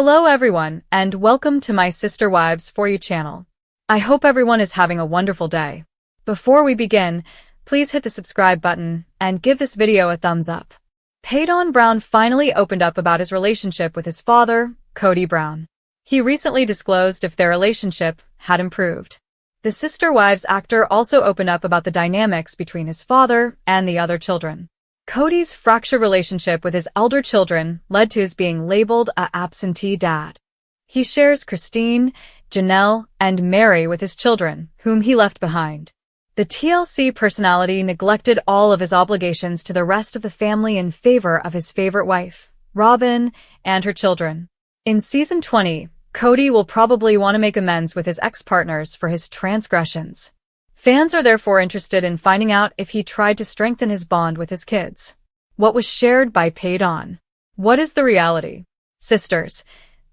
Hello everyone, and welcome to my Sister Wives For You channel. I hope everyone is having a wonderful day. Before we begin, please hit the subscribe button and give this video a thumbs up. Paedon Brown finally opened up about his relationship with his father, Kody Brown. He recently disclosed if their relationship had improved. The Sister Wives actor also opened up about the dynamics between his father and the other children. Kody's fractured relationship with his elder children led to his being labeled an absentee dad. He shares Christine, Janelle, and Mary with his children, whom he left behind. The TLC personality neglected all of his obligations to the rest of the family in favor of his favorite wife, Robin, and her children. In Season 20, Kody will probably want to make amends with his ex-partners for his transgressions. Fans are therefore interested in finding out if he tried to strengthen his bond with his kids. What was shared by Paedon? What is the reality? Sisters,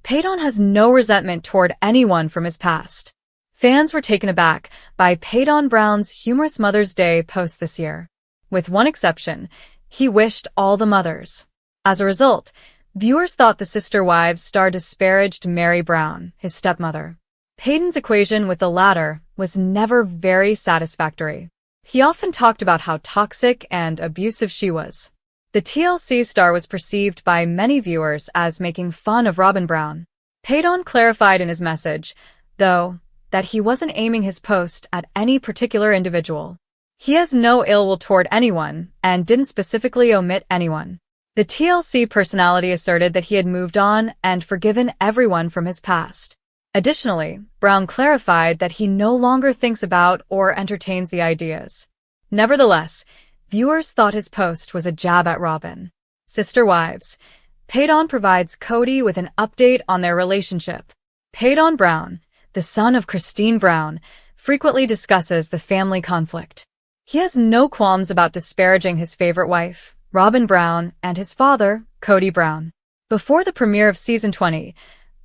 Paedon has no resentment toward anyone from his past. Fans were taken aback by Paedon Brown's humorous Mother's Day post this year. With one exception, he wished all the mothers. As a result, viewers thought the Sister Wives star disparaged Mary Brown, his stepmother. Paedon's equation with the latter was never very satisfactory. He often talked about how toxic and abusive she was. The TLC star was perceived by many viewers as making fun of Robin Brown. Paedon clarified in his message, though, that he wasn't aiming his post at any particular individual. He has no ill will toward anyone and didn't specifically omit anyone. The TLC personality asserted that he had moved on and forgiven everyone from his past. Additionally, Brown clarified that he no longer thinks about or entertains the ideas. Nevertheless, viewers thought his post was a jab at Robin. Sister Wives, Paedon provides Kody with an update on their relationship. Paedon Brown, the son of Christine Brown, frequently discusses the family conflict. He has no qualms about disparaging his favorite wife, Robin Brown, and his father, Kody Brown. Before the premiere of Season 20,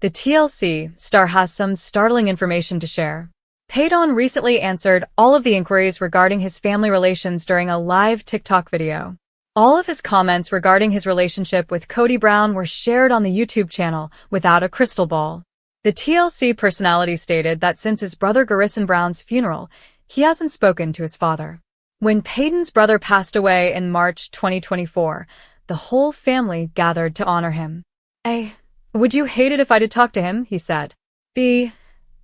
the TLC star has some startling information to share. Paedon recently answered all of the inquiries regarding his family relations during a live TikTok video. All of his comments regarding his relationship with Kody Brown were shared on the YouTube channel without a crystal ball. The TLC personality stated that since his brother Garrison Brown's funeral, he hasn't spoken to his father. When Paedon's brother passed away in March 2024, the whole family gathered to honor him. A. Would you hate it if I did talk to him? He said. B.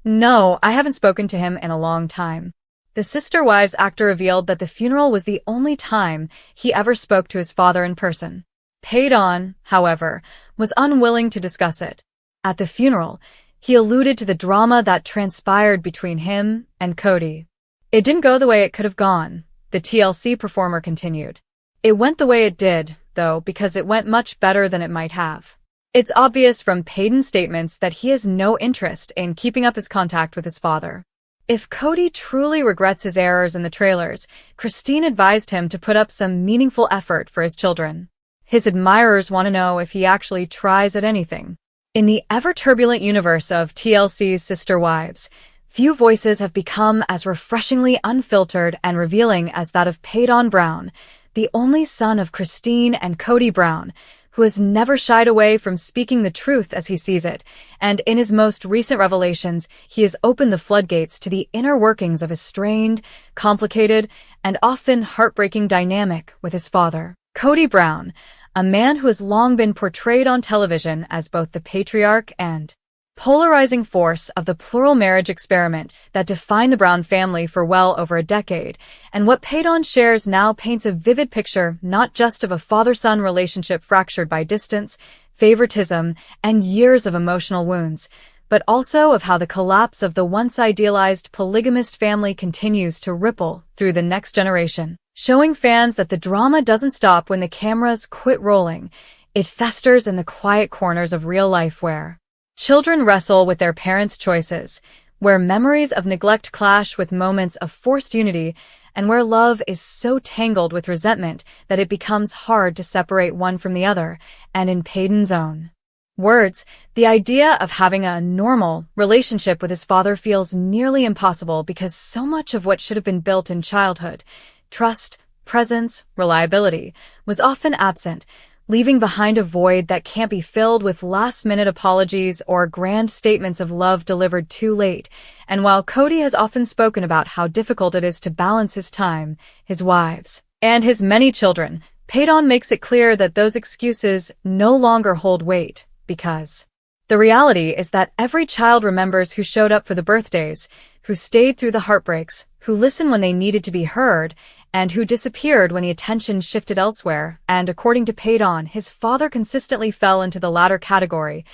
No, I haven't spoken to him in a long time. The Sister Wives actor revealed that the funeral was the only time he ever spoke to his father in person. Paedon, however, was unwilling to discuss it. At the funeral, he alluded to the drama that transpired between him and Kody. It didn't go the way it could have gone, the TLC performer continued. It went the way it did, though, because it went much better than it might have. It's obvious from Paedon's statements that he has no interest in keeping up his contact with his father. If Kody truly regrets his errors in the trailers, Christine advised him to put up some meaningful effort for his children. His admirers want to know if he actually tries at anything. In the ever-turbulent universe of TLC's Sister Wives, few voices have become as refreshingly unfiltered and revealing as that of Paedon Brown, the only son of Christine and Kody Brown, who has never shied away from speaking the truth as he sees it, and in his most recent revelations, he has opened the floodgates to the inner workings of his strained, complicated, and often heartbreaking dynamic with his father. Kody Brown, a man who has long been portrayed on television as both the patriarch and polarizing force of the plural marriage experiment that defined the Brown family for well over a decade, and what Paedon shares now paints a vivid picture not just of a father-son relationship fractured by distance, favoritism, and years of emotional wounds, but also of how the collapse of the once-idealized polygamist family continues to ripple through the next generation, showing fans that the drama doesn't stop when the cameras quit rolling. It festers in the quiet corners of real life where children wrestle with their parents' choices, where memories of neglect clash with moments of forced unity, and where love is so tangled with resentment that it becomes hard to separate one from the other, and in Paedon's own words, the idea of having a normal relationship with his father feels nearly impossible because so much of what should have been built in childhood, trust, presence, reliability, was often absent, leaving behind a void that can't be filled with last-minute apologies or grand statements of love delivered too late. And while Kody has often spoken about how difficult it is to balance his time, his wives, and his many children, Paedon makes it clear that those excuses no longer hold weight, because the reality is that every child remembers who showed up for the birthdays, who stayed through the heartbreaks, who listened when they needed to be heard, and who disappeared when the attention shifted elsewhere. And according to Paedon, his father consistently fell into the latter category,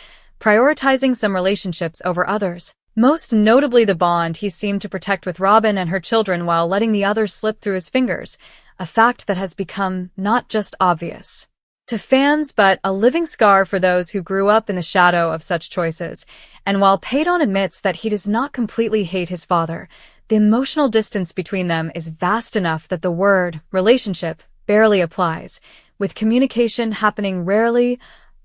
prioritizing some relationships over others. Most notably the bond he seemed to protect with Robin and her children while letting the others slip through his fingers, a fact that has become not just obvious to fans but a living scar for those who grew up in the shadow of such choices. And while Paedon admits that he does not completely hate his father, the emotional distance between them is vast enough that the word relationship barely applies, with communication happening rarely,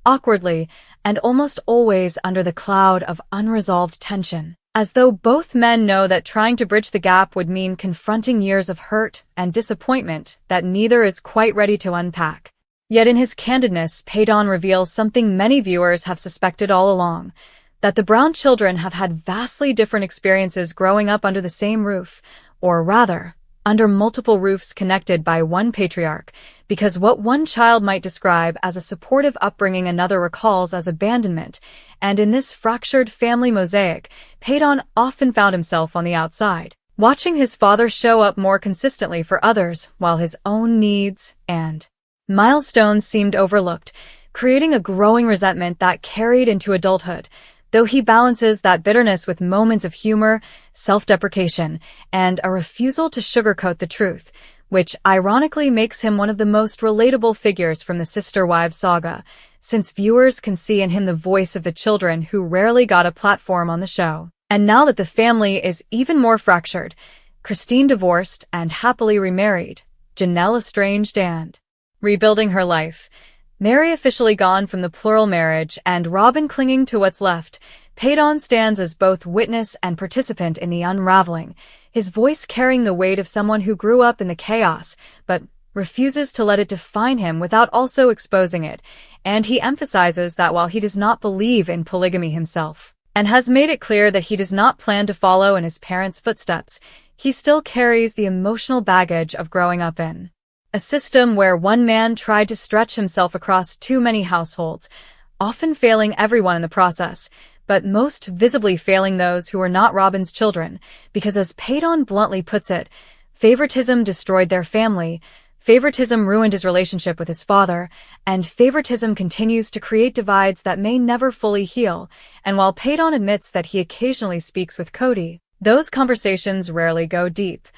awkwardly, and almost always under the cloud of unresolved tension, as though both men know that trying to bridge the gap would mean confronting years of hurt and disappointment that neither is quite ready to unpack. Yet in his candidness, Paedon reveals something many viewers have suspected all along, that the Brown children have had vastly different experiences growing up under the same roof, or rather, under multiple roofs connected by one patriarch, because what one child might describe as a supportive upbringing another recalls as abandonment, and in this fractured family mosaic, Paedon often found himself on the outside, watching his father show up more consistently for others while his own needs and milestones seemed overlooked, creating a growing resentment that carried into adulthood, though he balances that bitterness with moments of humor, self-deprecation, and a refusal to sugarcoat the truth, which ironically makes him one of the most relatable figures from the Sister Wives saga, since viewers can see in him the voice of the children who rarely got a platform on the show. And now that the family is even more fractured, Christine divorced and happily remarried, Janelle estranged and rebuilding her life, Mary officially gone from the plural marriage, and Robin clinging to what's left, Paedon stands as both witness and participant in the unraveling, his voice carrying the weight of someone who grew up in the chaos, but refuses to let it define him without also exposing it. And he emphasizes that while he does not believe in polygamy himself, and has made it clear that he does not plan to follow in his parents' footsteps, he still carries the emotional baggage of growing up in a system where one man tried to stretch himself across too many households, often failing everyone in the process, but most visibly failing those who were not Robin's children, because as Paedon bluntly puts it, favoritism destroyed their family, favoritism ruined his relationship with his father, and favoritism continues to create divides that may never fully heal. And while Paedon admits that he occasionally speaks with Kody, those conversations rarely go deep,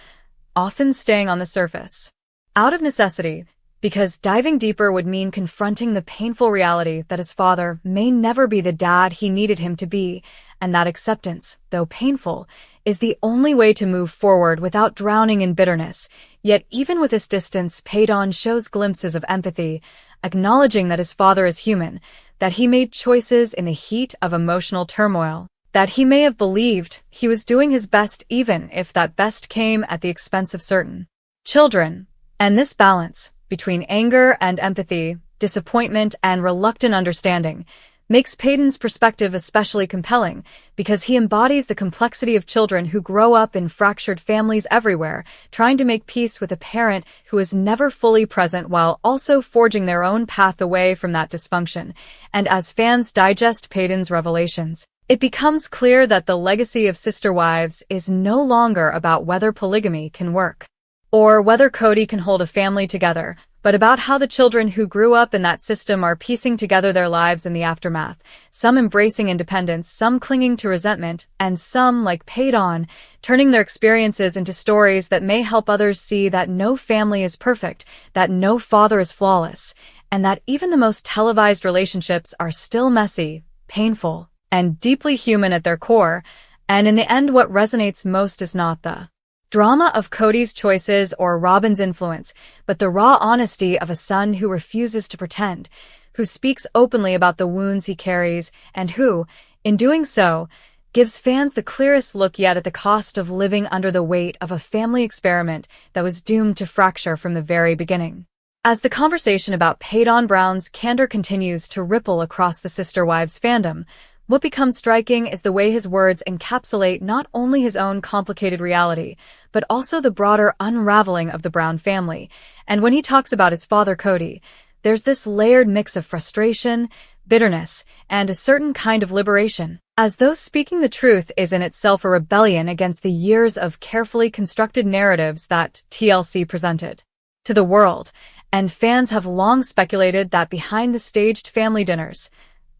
often staying on the surface, out of necessity, because diving deeper would mean confronting the painful reality that his father may never be the dad he needed him to be, and that acceptance, though painful, is the only way to move forward without drowning in bitterness. Yet even with this distance, Paedon shows glimpses of empathy, acknowledging that his father is human, that he made choices in the heat of emotional turmoil, that he may have believed he was doing his best even if that best came at the expense of certain children. And this balance between anger and empathy, disappointment and reluctant understanding, makes Paedon's perspective especially compelling, because he embodies the complexity of children who grow up in fractured families everywhere, trying to make peace with a parent who is never fully present while also forging their own path away from that dysfunction. And as fans digest Paedon's revelations, it becomes clear that the legacy of Sister Wives is no longer about whether polygamy can work, or whether Kody can hold a family together, but about how the children who grew up in that system are piecing together their lives in the aftermath, some embracing independence, some clinging to resentment, and some, like Paedon, turning their experiences into stories that may help others see that no family is perfect, that no father is flawless, and that even the most televised relationships are still messy, painful, and deeply human at their core. And in the end, what resonates most is not the drama of Kody's choices or Robin's influence, but the raw honesty of a son who refuses to pretend, who speaks openly about the wounds he carries, and who, in doing so, gives fans the clearest look yet at the cost of living under the weight of a family experiment that was doomed to fracture from the very beginning. As the conversation about Paedon Brown's candor continues to ripple across the Sister Wives fandom, what becomes striking is the way his words encapsulate not only his own complicated reality, but also the broader unraveling of the Brown family. And when he talks about his father Kody, there's this layered mix of frustration, bitterness, and a certain kind of liberation, as though speaking the truth is in itself a rebellion against the years of carefully constructed narratives that TLC presented to the world. And fans have long speculated that behind the staged family dinners,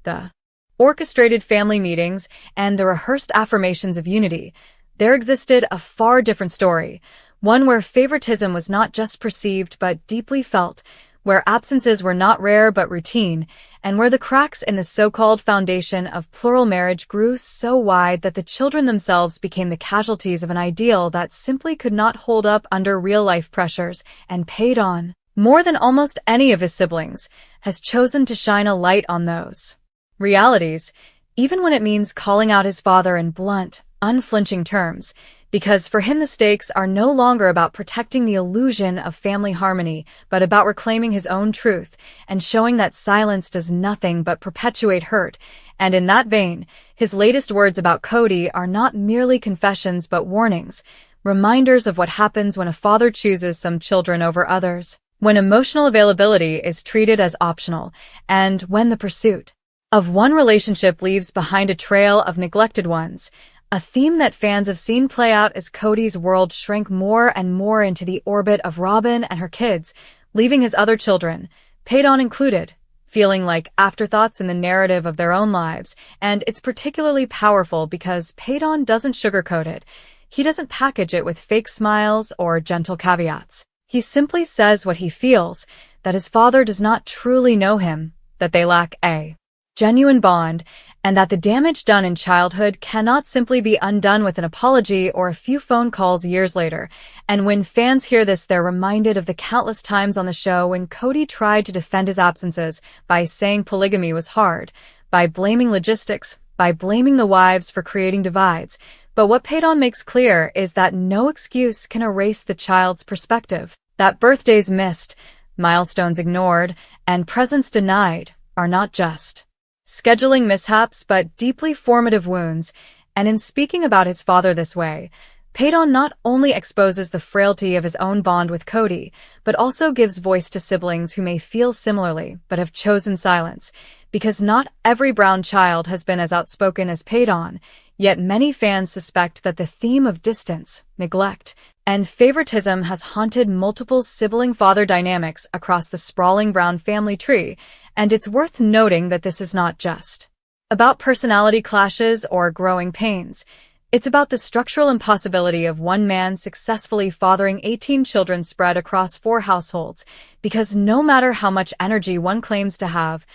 the orchestrated family meetings, and the rehearsed affirmations of unity, there existed a far different story, one where favoritism was not just perceived but deeply felt, where absences were not rare but routine, and where the cracks in the so-called foundation of plural marriage grew so wide that the children themselves became the casualties of an ideal that simply could not hold up under real-life pressures. And Paedon, more than almost any of his siblings, has chosen to shine a light on those realities, even when it means calling out his father in blunt, unflinching terms, because for him the stakes are no longer about protecting the illusion of family harmony, but about reclaiming his own truth and showing that silence does nothing but perpetuate hurt. And in that vein, his latest words about Kody are not merely confessions but warnings, reminders of what happens when a father chooses some children over others, when emotional availability is treated as optional, and when the pursuit of one relationship leaves behind a trail of neglected ones, a theme that fans have seen play out as Kody's world shrank more and more into the orbit of Robyn and her kids, leaving his other children, Paedon included, feeling like afterthoughts in the narrative of their own lives. And it's particularly powerful because Paedon doesn't sugarcoat it. He doesn't package it with fake smiles or gentle caveats. He simply says what he feels, that his father does not truly know him, that they lack a genuine bond, and that the damage done in childhood cannot simply be undone with an apology or a few phone calls years later. And when fans hear this, they're reminded of the countless times on the show when Kody tried to defend his absences by saying polygamy was hard, by blaming logistics, by blaming the wives for creating divides. But what Paedon makes clear is that no excuse can erase the child's perspective, that birthdays missed, milestones ignored, and presents denied are not just scheduling mishaps but deeply formative wounds. And in speaking about his father this way, Paedon not only exposes the frailty of his own bond with Kody, but also gives voice to siblings who may feel similarly but have chosen silence, because not every Brown child has been as outspoken as Paedon. Yet many fans suspect that the theme of distance, neglect, and favoritism has haunted multiple sibling-father dynamics across the sprawling Brown family tree. And it's worth noting that this is not just about personality clashes or growing pains. It's about the structural impossibility of one man successfully fathering 18 children spread across 4 households, because no matter how much energy one claims to have,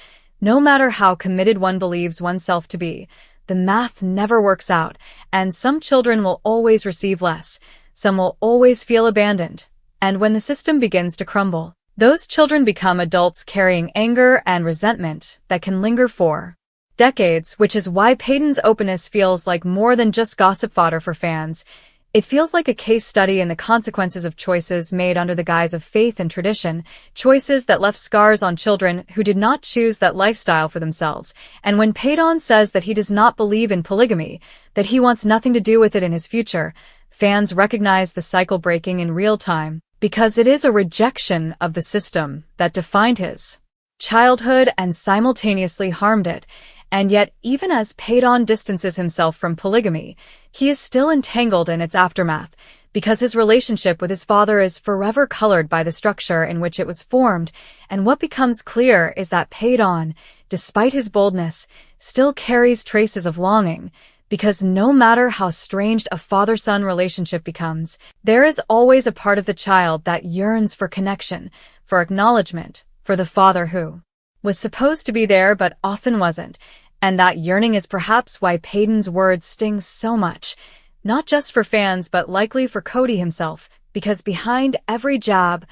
no matter how committed one believes oneself to be, the math never works out, and some children will always receive less, some will always feel abandoned. And when the system begins to crumble, those children become adults carrying anger and resentment that can linger for decades, which is why Paedon's openness feels like more than just gossip fodder for fans. It feels like a case study in the consequences of choices made under the guise of faith and tradition, choices that left scars on children who did not choose that lifestyle for themselves. And when Paedon says that he does not believe in polygamy, that he wants nothing to do with it in his future, fans recognize the cycle breaking in real time, because it is a rejection of the system that defined his childhood and simultaneously harmed it. And yet, even as Paedon distances himself from polygamy, he is still entangled in its aftermath, because his relationship with his father is forever colored by the structure in which it was formed. And what becomes clear is that Paedon, despite his boldness, still carries traces of longing, because no matter how strained a father-son relationship becomes, there is always a part of the child that yearns for connection, for acknowledgement, for the father who was supposed to be there but often wasn't. And that yearning is perhaps why Paedon's words sting so much, not just for fans but likely for Kody himself, because behind every jab,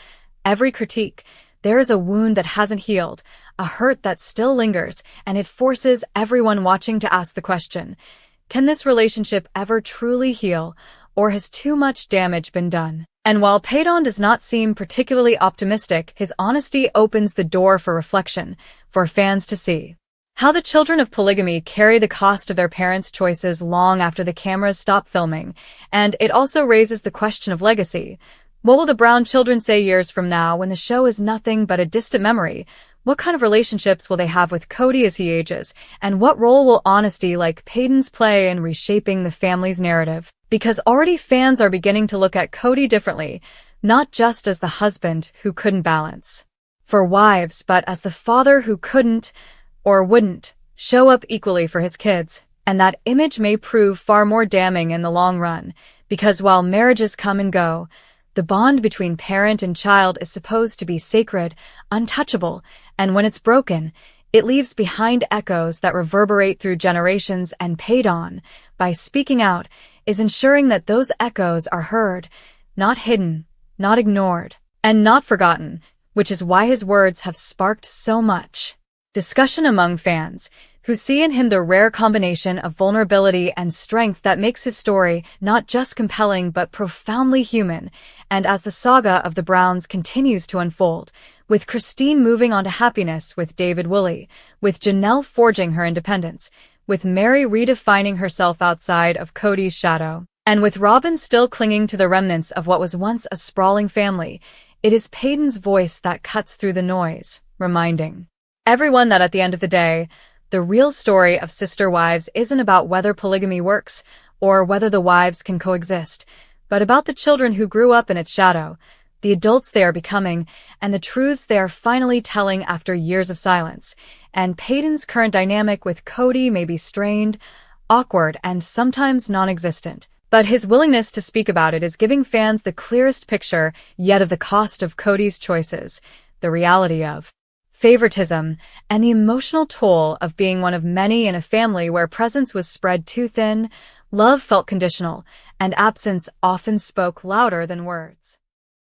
every critique, there is a wound that hasn't healed, a hurt that still lingers, and it forces everyone watching to ask the question, can this relationship ever truly heal, or has too much damage been done? And while Paedon does not seem particularly optimistic, his honesty opens the door for reflection, for fans to see. How the children of polygamy carry the cost of their parents' choices long after the cameras stop filming, and it also raises the question of legacy. What will the Brown children say years from now when the show is nothing but a distant memory? What kind of relationships will they have with Kody as he ages? And what role will honesty like Paedon's play in reshaping the family's narrative? Because already fans are beginning to look at Kody differently, not just as the husband who couldn't balance for wives, but as the father who couldn't, or wouldn't, show up equally for his kids. And that image may prove far more damning in the long run, because while marriages come and go, the bond between parent and child is supposed to be sacred, untouchable, and when it's broken, it leaves behind echoes that reverberate through generations. And Paedon, by speaking out, is ensuring that those echoes are heard, not hidden, not ignored, and not forgotten, which is why his words have sparked so much discussion among fans, who see in him the rare combination of vulnerability and strength that makes his story not just compelling but profoundly human. And as the saga of the Browns continues to unfold, with Christine moving on to happiness with David Woolley, with Janelle forging her independence, with Mary redefining herself outside of Kody's shadow, and with Robin still clinging to the remnants of what was once a sprawling family, it is Paedon's voice that cuts through the noise, reminding everyone that at the end of the day, the real story of Sister Wives isn't about whether polygamy works or whether the wives can coexist, but about the children who grew up in its shadow, the adults they are becoming, and the truths they are finally telling after years of silence. And Paedon's current dynamic with Kody may be strained, awkward, and sometimes non-existent, but his willingness to speak about it is giving fans the clearest picture yet of the cost of Kody's choices, the reality of favoritism, and the emotional toll of being one of many in a family where presence was spread too thin, love felt conditional, and absence often spoke louder than words.